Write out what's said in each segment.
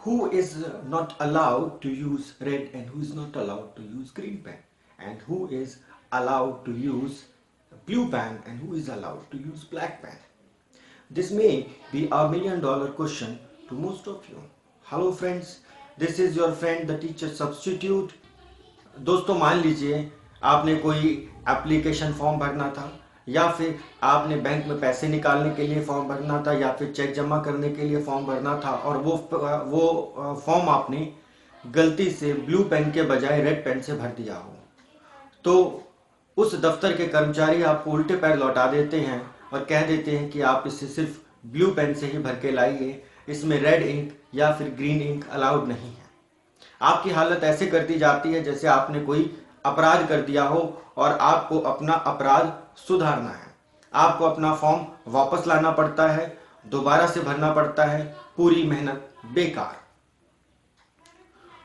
who is not allowed to use red and who is not allowed to use green pen, and who is allowed to use blue pen and who is allowed to use black pen. This may be $1 million question to most of you. Hello friends, this is your friend the teacher substitute. दोस्तों मान लीजिए आपने कोई application form भरना था, या फिर आपने बैंक में पैसे निकालने के लिए फॉर्म भरना था, या फिर चेक जमा करने के लिए फॉर्म भरना था, और वो फॉर्म आपने गलती से ब्लू पेन के बजाय रेड पेन से भर दिया हो, तो उस दफ्तर के कर्मचारी आपको उल्टे पैर लौटा देते हैं और कह देते हैं कि आप इसे सिर्फ ब्लू पेन से ही भर के लाइए, इसमें रेड इंक या फिर ग्रीन इंक अलाउड नहीं है। आपकी हालत ऐसे कर दी जाती है जैसे आपने कोई अपराध कर दिया हो और आपको अपना अपराध सुधारना है। आपको अपना फॉर्म वापस लाना पड़ता है, दोबारा से भरना पड़ता है, पूरी मेहनत बेकार।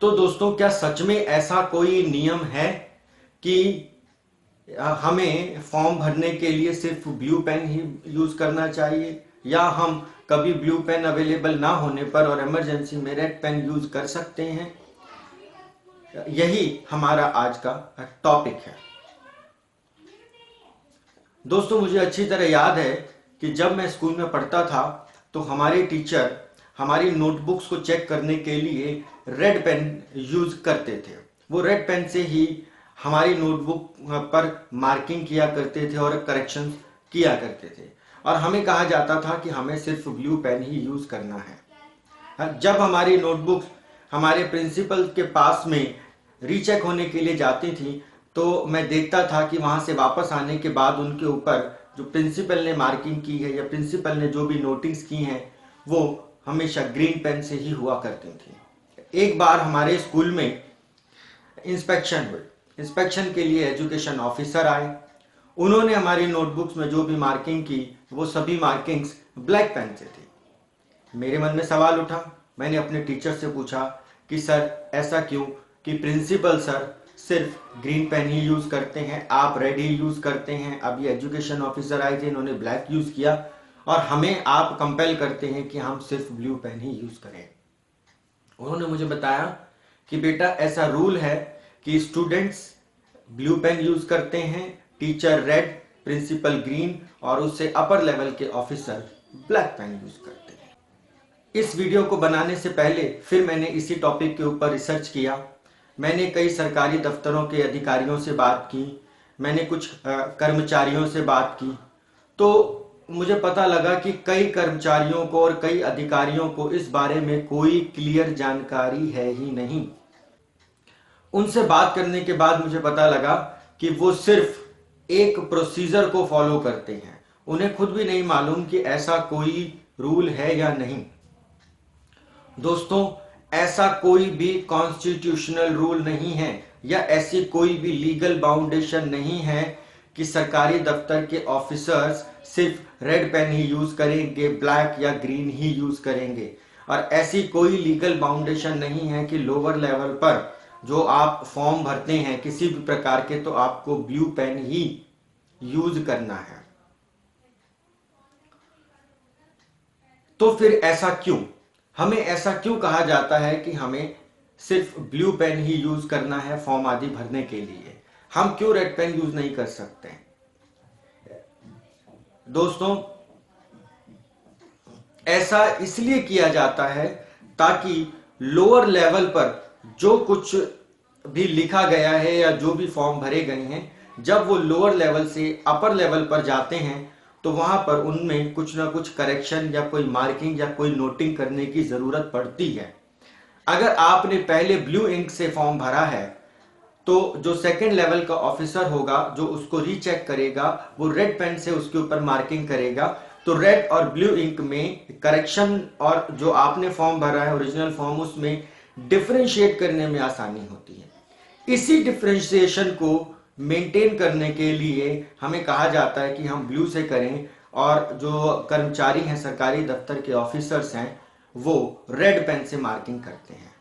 तो दोस्तों, क्या सच में ऐसा कोई नियम है कि हमें फॉर्म भरने के लिए सिर्फ ब्लू पेन ही यूज करना चाहिए, या हम कभी ब्लू पेन अवेलेबल ना होने पर और इमरजेंसी में रेड पेन यूज कर सकते हैं? यही हमारा आज का टॉपिक है। दोस्तों, मुझे अच्छी तरह याद है कि जब मैं स्कूल में पढ़ता था तो हमारे टीचर हमारी नोटबुक्स को चेक करने के लिए रेड पेन यूज करते थे। वो रेड पेन से ही हमारी नोटबुक पर मार्किंग किया करते थे और करेक्शन किया करते थे, और हमें कहा जाता था कि हमें सिर्फ ब्लू पेन ही यूज करना है। जब हमारी नोटबुक्स हमारे प्रिंसिपल के पास में रीचेक होने के लिए जाती थी तो मैं देखता था कि वहां से वापस आने के बाद उनके ऊपर जो प्रिंसिपल ने मार्किंग की है या प्रिंसिपल ने जो भी नोटिंग्स की हैं वो हमेशा ग्रीन पेन से ही हुआ करती थी। एक बार हमारे स्कूल में इंस्पेक्शन हुई। इंस्पेक्शन के लिए एजुकेशन ऑफिसर आए। उन्होंने हमारी नोटबुक्स में जो भी मार्किंग की वो सभी मार्किंग्स ब्लैक पेन से थी। मेरे मन में सवाल उठा। मैंने अपने टीचर से पूछा कि सर ऐसा क्यों, कि प्रिंसिपल सर सिर्फ ग्रीन पेन ही यूज करते हैं, आप रेड ही यूज करते हैं। अभी एजुकेशन ऑफिसर आए थे, इन्होंने ब्लैक यूज किया और हमें आप कंपेल करते हैं कि हम सिर्फ ब्लू पेन ही यूज करें। उन्होंने मुझे बताया कि बेटा ऐसा रूल है कि स्टूडेंट्स ब्लू पेन यूज करते हैं, टीचर रेड, प्रिंसिपल ग्रीन और उससे अपर लेवल के ऑफिसर ब्लैक पेन यूज करते हैं। इस वीडियो को बनाने से पहले फिर मैंने इसी टॉपिक के ऊपर रिसर्च किया। मैंने कई सरकारी दफ्तरों के अधिकारियों से बात की, मैंने कुछ कर्मचारियों से बात की, तो मुझे पता लगा कि कई कर्मचारियों को और कई अधिकारियों को इस बारे में कोई क्लियर जानकारी है ही नहीं। उनसे बात करने के बाद मुझे पता लगा कि वो सिर्फ एक प्रोसीजर को फॉलो करते हैं। उन्हें खुद भी नहीं मालूम कि ऐसा कोई रूल है या नहीं। दोस्तों, ऐसा कोई भी कॉन्स्टिट्यूशनल रूल नहीं है या ऐसी कोई भी लीगल बाउंडेशन नहीं है कि सरकारी दफ्तर के ऑफिसर्स सिर्फ रेड पेन ही यूज करेंगे, ब्लैक या ग्रीन ही यूज करेंगे। और ऐसी कोई लीगल बाउंडेशन नहीं है कि लोअर लेवल पर जो आप फॉर्म भरते हैं किसी भी प्रकार के, तो आपको ब्लू पेन ही यूज करना है। तो फिर ऐसा क्यों, हमें ऐसा क्यों कहा जाता है कि हमें सिर्फ ब्लू पेन ही यूज करना है फॉर्म आदि भरने के लिए? हम क्यों रेड पेन यूज नहीं कर सकते? दोस्तों, ऐसा इसलिए किया जाता है ताकि लोअर लेवल पर जो कुछ भी लिखा गया है या जो भी फॉर्म भरे गए हैं, जब वो लोअर लेवल से अपर लेवल पर जाते हैं तो वहां पर उनमें कुछ ना कुछ करेक्शन या कोई मार्किंग या कोई नोटिंग करने की जरूरत पड़ती है। अगर आपने पहले ब्लू इंक से फॉर्म भरा है तो जो सेकंड लेवल का ऑफिसर होगा जो उसको रीचेक करेगा वो रेड पेन से उसके ऊपर मार्किंग करेगा, तो रेड और ब्लू इंक में करेक्शन और जो आपने फॉर्म भरा है ओरिजिनल फॉर्म उसमें डिफरेंशिएट करने में आसानी होती है। इसी डिफरेंशिएशन को मेंटेन करने के लिए हमें कहा जाता है कि हम ब्लू से करें और जो कर्मचारी हैं सरकारी दफ्तर के ऑफिसर्स हैं वो रेड पेन से मार्किंग करते हैं।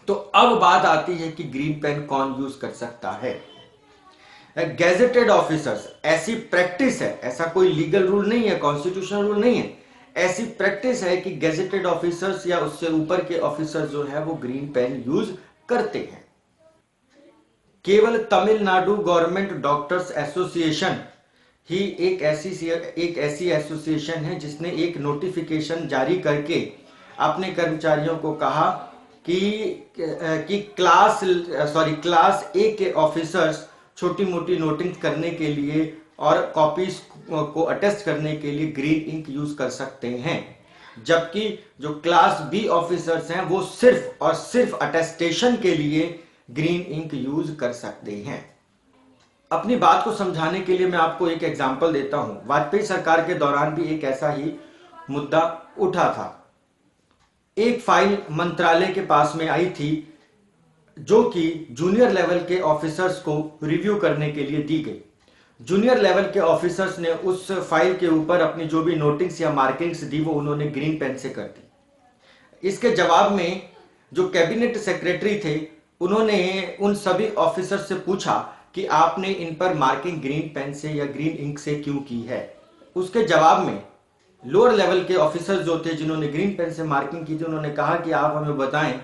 तो अब बात आती है कि ग्रीन पेन कौन यूज कर सकता है। गैजेटेड ऑफिसर्स, ऐसी प्रैक्टिस है, ऐसा कोई लीगल रूल नहीं है, कॉन्स्टिट्यूशनल रूल नहीं है, ऐसी प्रैक्टिस है कि गेजेटेड ऑफिसर्स या उससे ऊपर के ऑफिसर्स जो है वो ग्रीन पेन यूज करते हैं। केवल तमिलनाडु गवर्नमेंट डॉक्टर्स एसोसिएशन ही एक ऐसी एसोसिएशन है जिसने एक नोटिफिकेशन जारी करके अपने कर्मचारियों को कहा कि क्लास ए के ऑफिसर्स छोटी मोटी नोटिंग करने के लिए और कॉपीज को अटेस्ट करने के लिए ग्रीन इंक यूज कर सकते हैं, जबकि जो क्लास बी ऑफिसर्स हैं वो सिर्फ और सिर्फ अटेस्टेशन के लिए ग्रीन इंक यूज कर सकते हैं। अपनी बात को समझाने के लिए मैं आपको एक एग्जांपल देता हूं। वाजपेयी सरकार के दौरान भी एक ऐसा ही मुद्दा उठा था। एक फाइल मंत्रालय के पास में आई थी जो कि जूनियर लेवल के ऑफिसर्स को रिव्यू करने के लिए दी गई। जूनियर लेवल के ऑफिसर्स ने उस फाइल के ऊपर अपनी जो भी नोटिंग्स या मार्किंग्स दी वो उन्होंने ग्रीन पेन से कर दी। इसके जवाब में जो कैबिनेट सेक्रेटरी थे उन्होंने उन सभी ऑफिसर से पूछा कि आपने इन पर मार्किंग ग्रीन पेन से या ग्रीन इंक से क्यों की है। उसके जवाब में लोअर लेवल के ऑफिसर जो थे जिन्होंने ग्रीन पेन से मार्किंग की थी उन्होंने कहा कि आप हमें बताएं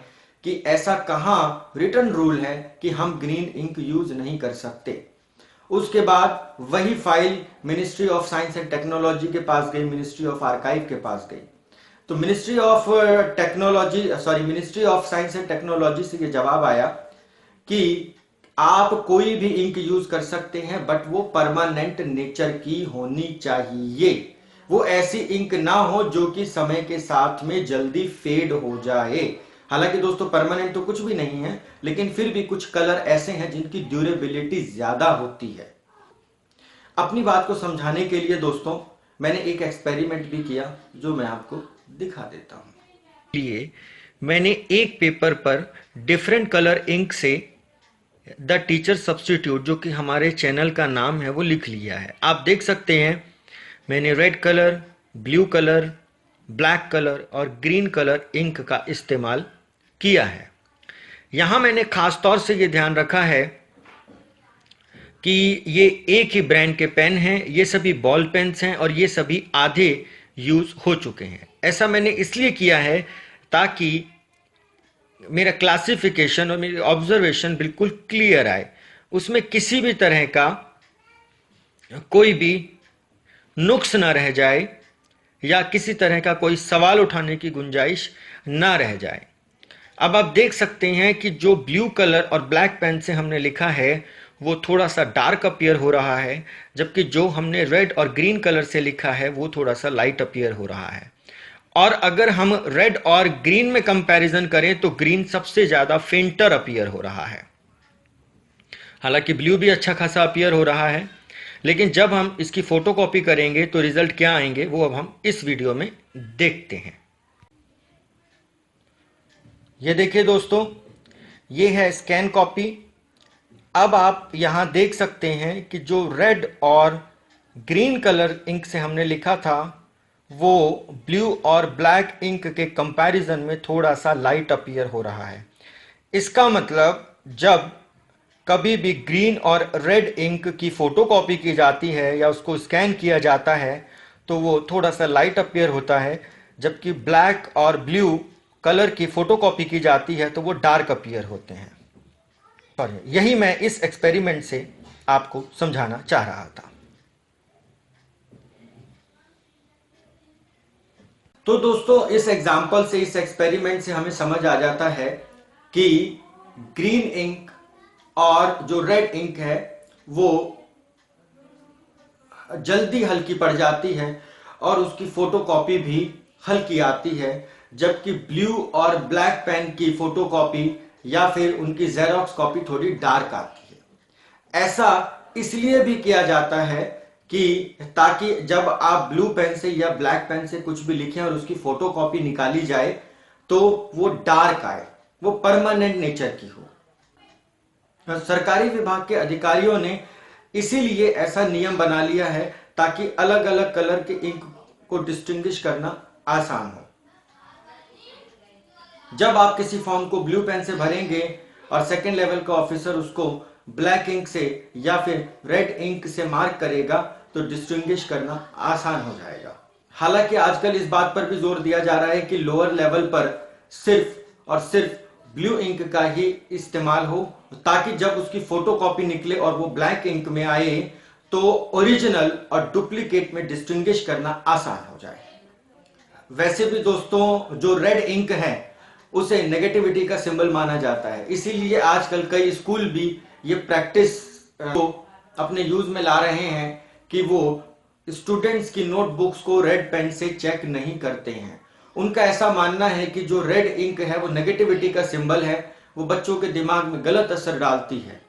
कि ऐसा कहां रिटन रूल है कि हम ग्रीन इंक यूज नहीं कर सकते। उसके बाद वही file ministry of science and technology के पास गई, मिनिस्ट्री ऑफ आर्काइव के पास गई। तो ministry of science and technology से ये जवाब आया कि आप कोई भी इंक यूज कर सकते हैं बट वो परमानेंट नेचर की होनी चाहिए। वो ऐसी इंक ना हो जो कि समय के साथ में जल्दी फेड हो जाए। हालांकि दोस्तों परमानेंट तो कुछ भी नहीं है, लेकिन फिर भी कुछ कलर ऐसे हैं जिनकी ड्यूरेबिलिटी ज्यादा होती है। अपनी बात को समझाने के लिए दोस्तों मैंने एक एक्सपेरिमेंट भी किया जो मैं आपको दिखा देता हूं। लिए मैंने एक पेपर पर डिफरेंट कलर इंक से द टीचर सब्स्टिट्यूट, जो कि हमारे चैनल का नाम है, वो लिख लिया है। आप देख सकते हैं मैंने red colour, blue colour, black colour और ग्रीन कलर इंक का इस्तेमाल किया है। यहां मैंने खास तौर से ये ध्यान रखा है कि ये एक ही ब्रांड के पेन हैं, ये सभी बॉल पेन्स हैं और ये सभी आधे यूज हो चुके हैं। ऐसा मैंने इसलिए किया है ताकि मेरा क्लासिफिकेशन और मेरी ऑब्जर्वेशन बिल्कुल क्लियर आए, उसमें किसी भी तरह का कोई भी नुक्स ना रह जाए या किसी तरह का कोई सवाल उठाने की गुंजाइश ना रह जाए। अब आप देख सकते हैं कि जो ब्लू कलर और ब्लैक पेन से हमने लिखा है वो थोड़ा सा डार्क अपीयर हो रहा है, जबकि जो हमने रेड और ग्रीन कलर से लिखा है वो थोड़ा सा लाइट अपीयर हो रहा है। और अगर हम रेड और ग्रीन में कंपैरिजन करें तो ग्रीन सबसे ज्यादा फेंटर अपीयर हो रहा है। हालांकि ब्लू भी अच्छा खासा अपीयर हो रहा है, लेकिन जब हम इसकी फोटोकॉपी करेंगे तो रिजल्ट क्या आएंगे वो अब हम इस वीडियो में देखते हैं। ये देखिए दोस्तों, ये है स्कैन कॉपी। अब आप यहां देख सकते हैं कि जो रेड और ग्रीन कलर इंक से हमने लिखा था वो ब्लू और ब्लैक इंक के कंपैरिजन में थोड़ा सा लाइट अपीयर हो रहा है। इसका मतलब जब कभी भी ग्रीन और रेड इंक की फोटोकॉपी की जाती है या उसको स्कैन किया जाता है तो वो थोड़ा सा लाइट अपीयर होता है, जबकि ब्लैक और ब्लू कलर की फोटोकॉपी की जाती है तो वो डार्क अपीयर होते हैं। यही मैं इस एक्सपेरिमेंट से आपको समझाना चाह रहा था। तो दोस्तों इस एग्जाम्पल से, इस एक्सपेरिमेंट से हमें समझ आ जाता है कि ग्रीन इंक और जो रेड इंक है वो जल्दी हल्की पड़ जाती है और उसकी फोटोकॉपी भी हल्की आती है, जबकि ब्लू और ब्लैक पेन की फोटोकॉपी या फिर उनकी जेरोक्स कॉपी थोड़ी डार्क आती है। ऐसा इसलिए भी किया जाता है कि ताकि जब आप ब्लू पेन से या ब्लैक पेन से कुछ भी लिखें और उसकी फोटोकॉपी निकाली जाए तो वो डार्क आए, वो परमानेंट नेचर की हो। सरकारी विभाग के अधिकारियों ने इसीलिए ऐसा नियम बना लिया है ताकि अलग अलग कलर के इंक को डिस्टिंग्विश करना आसान हो। जब आप किसी फॉर्म को ब्लू पेन से भरेंगे और सेकेंड लेवल का ऑफिसर उसको ब्लैक इंक से या फिर रेड इंक से मार्क करेगा तो डिस्टिंग्विश करना आसान हो जाएगा। हालांकि आजकल इस बात पर भी जोर दिया जा रहा है कि लोअर लेवल पर सिर्फ और सिर्फ ब्लू इंक का ही इस्तेमाल हो, ताकि जब उसकी फोटोकॉपी निकले और वो ब्लैक इंक में आए तो ओरिजिनल और डुप्लीकेट में डिस्टिंग्विश करना आसान हो जाए। वैसे भी दोस्तों जो रेड इंक है उसे नेगेटिविटी का सिंबल माना जाता है, इसीलिए आजकल कई स्कूल भी ये प्रैक्टिस को अपने यूज में ला रहे हैं कि वो स्टूडेंट्स की नोटबुक्स को रेड पेन से चेक नहीं करते हैं। उनका ऐसा मानना है कि जो रेड इंक है वो नेगेटिविटी का सिंबल है, वो बच्चों के दिमाग में गलत असर डालती है।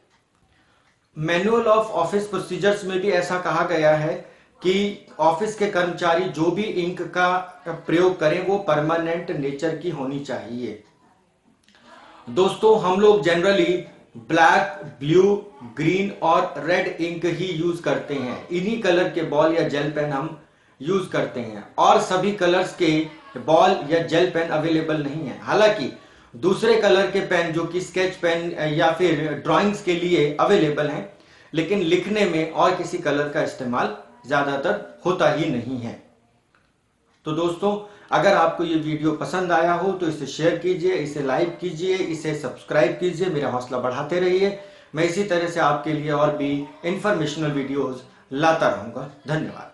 मैनुअल ऑफ ऑफिस प्रोसीजर्स में भी ऐसा कहा गया है कि ऑफिस के कर्मचारी जो भी इंक का प्रयोग करें वो परमानेंट नेचर की होनी चाहिए। दोस्तों हम लोग जनरली ब्लैक, ब्लू, ग्रीन और रेड इंक ही यूज करते हैं। इन्हीं कलर के बॉल या जेल पेन हम यूज करते हैं और सभी कलर्स के बॉल या जेल पेन अवेलेबल नहीं है। हालांकि दूसरे कलर के पेन जो कि स्केच पेन या फिर ड्राइंग्स के लिए अवेलेबल हैं, लेकिन लिखने में और किसी कलर का इस्तेमाल ज्यादातर होता ही नहीं है। तो दोस्तों अगर आपको ये वीडियो पसंद आया हो तो इसे शेयर कीजिए, इसे लाइक कीजिए, इसे सब्सक्राइब कीजिए, मेरा हौसला बढ़ाते रहिए। मैं इसी तरह से आपके लिए और भी इंफॉर्मेशनल वीडियोस लाता रहूंगा। धन्यवाद।